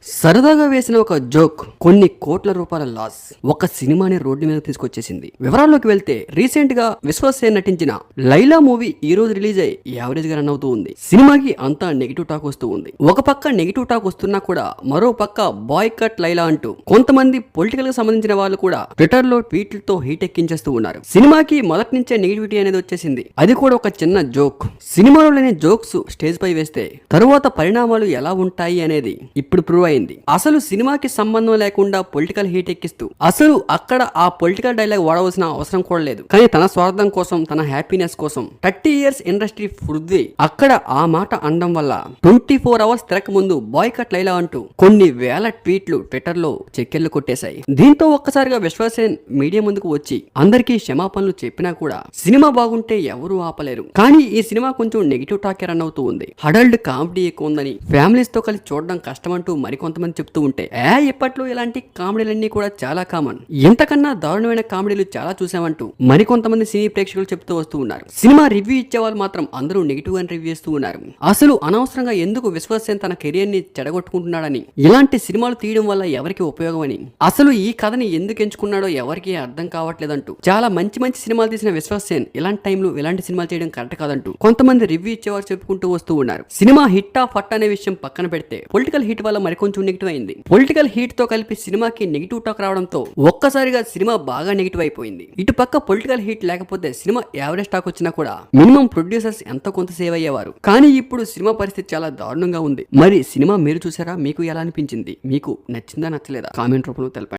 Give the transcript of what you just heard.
సరదాగా వేసిన ఒక జోక్ కొన్ని కోట్ల రూపాయల లాస్ ఒక సినిమాని రోడ్డు మీద తీసుకొచ్చేసింది. వివరాల్లోకి వెళ్తే రీసెంట్ గా విశ్వసేన్ నటించిన లైలా మూవీ ఈ రోజు రిలీజ్ అయ్యి యావరేజ్ గా రన్ అవుతూ ఉంది. సినిమాకి అంతా నెగిటివ్ టాక్ వస్తూ ఉంది. ఒక పక్క నెగిటివ్ టాక్ వస్తున్నా కూడా మరో పక్క బాయ్ కట్ లైలా అంటూ కొంతమంది పొలిటికల్ గా సంబంధించిన వాళ్ళు కూడా ట్విట్టర్ లో ట్వీట్లతో హీట్ ఎక్కించేస్తూ ఉన్నారు. సినిమాకి మొదటి నుంచే నెగిటివిటీ అనేది వచ్చేసింది. అది కూడా ఒక చిన్న జోక్. సినిమాలో లేని జోక్స్ స్టేజ్ పై వేస్తే తరువాత పరిణామాలు ఎలా ఉంటాయి అనేది ఇప్పుడు ప్రూవ్ అయింది. అసలు సినిమాకి సంబంధం లేకుండా పొలిటికల్ హీట్ ఎక్కిస్తూ అసలు అక్కడ ఆ పొలిటికల్ డైలాగ్ వాడవలసిన అవసరం కూడా లేదు. కానీ తన స్వార్థం కోసం, తన హ్యాపీనెస్ కోసం 30 years ఇండస్ట్రీ పృథ్వీ అక్కడ ఆ మాట అనడం వల్ల 24 hours తిరక ముందు బాయ్ కట్ లైలా అంటూ కొన్ని వేల ట్వీట్లు ట్విట్టర్ లో చెక్కెళ్లు కొట్టేశాయి. దీంతో ఒక్కసారిగా విశ్వసేన్ మీడియా ముందుకు వచ్చి అందరికీ క్షమాపణలు చెప్పినా కూడా సినిమా బాగుంటే ఎవరూ ఆపలేరు. కానీ ఈ సినిమా కొంచెం నెగిటివ్ టాక్ రన్ అవుతూ ఉంది. హడల్డ్ కామెడీ ఎక్కువ ఉందని, ఫ్యామిలీస్ తో కలిసి చూడడం కష్టమంటూ మరికొంతమంది చెప్తూ ఉంటే ఇప్పట్లో ఇలాంటి కామెడీలన్నీ కూడా చాలా కామన్, ఇంతకన్నా దారుణమైన కామెడీలు చాలా చూసామంటూ మరికొంతమంది సినీ ప్రేక్షకులు చెప్తూ వస్తూ ఉన్నారు. సినిమా రివ్యూ ఇచ్చే వాళ్ళు మాత్రం అందరూ నెగిటివ్ గా రివ్యూ చేస్తూ ఉన్నారు. అసలు అనవసరంగా ఎందుకు విశ్వసేన్ తన కెరియర్ ని చెడగొట్టుకుంటున్నాడని, ఇలాంటి సినిమాలు తీయడం వల్ల ఎవరికి ఉపయోగం అని, అసలు ఈ కథని ఎందుకు ఎంచుకున్నాడో ఎవరికి అర్థం కావట్లేదంటూ చాలా మంచి మంచి సినిమాలు తీసిన విశ్వసేన్ ఇలాంటి టైంలో ఇలాంటి సినిమాలు చేయడం కరెక్ట్ కాదంటూ కొంతమంది రివ్యూ ఇచ్చేవారు చెప్పుకుంటూ వస్తూ ఉన్నారు. సినిమా హిట్ ఆ ఫట్ అనే విషయం పక్కన పెడితే పొలిటికల్ హిట్ వల్ల మరికొంచెం నెగిటివ్ అయింది. పొలిటికల్ హీట్ తో కలిపి సినిమాకి నెగిటివ్ టాక్ రావడంతో ఒక్కసారిగా సినిమా బాగా నెగిటివ్ అయిపోయింది. ఇటు పక్క పొలిటికల్ హీట్ లేకపోతే సినిమా యావరేజ్ టాక్ వచ్చినా కూడా మినిమం ప్రొడ్యూసర్స్ ఎంతో కొంత సేవ్ అయ్యేవారు. కానీ ఇప్పుడు సినిమా పరిస్థితి చాలా దారుణంగా ఉంది. మరి సినిమా మీరు చూసారా? మీకు ఎలా అనిపించింది? మీకు నచ్చిందా నచ్చలేదా? కామెంట్ రూపంలో తెలపండి.